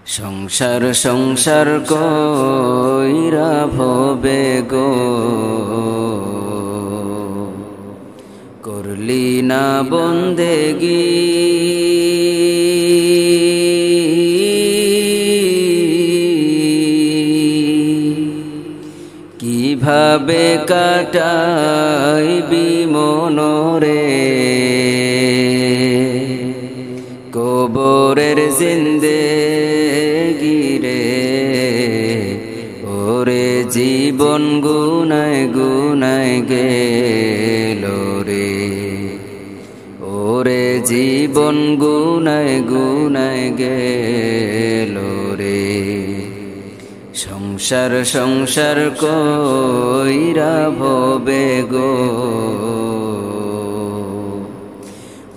সংসার সংসার কইরা ভবে গো করলি না বন্দেগি কিভাবে কাটাইবি মনরে কবরের জিন্দেগি রে ওরে জীবন গুনায় গুনায় গেল রে ওরে জীবন গুনায় গুনায় গেল রে সংসার সংসার কইরা ভবে গো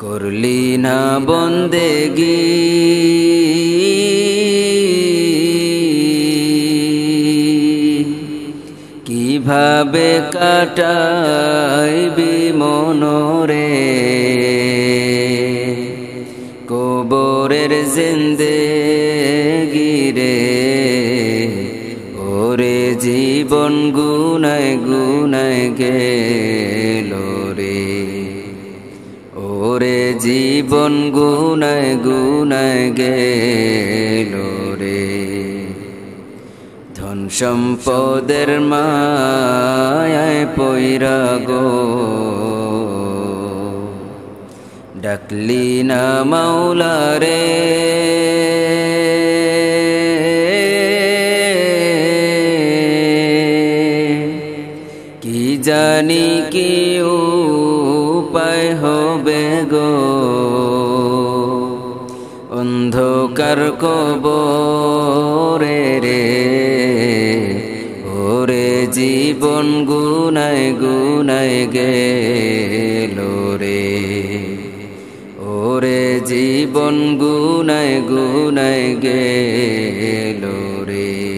করলি না বন্দেগি কিভাবে কাটাইবি মনরে কবরের জিন্দেগি রে ওরে জীবন গুনায় গুনায় গেল রে ওরে জীবন গুনায় গুনায় গেল রে ধন সম্পদের মায়ায় পইরা গো ডাকলি না মাওলা রে কি জানি কি উপায় হবে গো অন্ধকার কবরে রে ওরে জীবন গুনায় গুনায় গেল রে ওরে জীবন গুনায় গুনায় গেল রে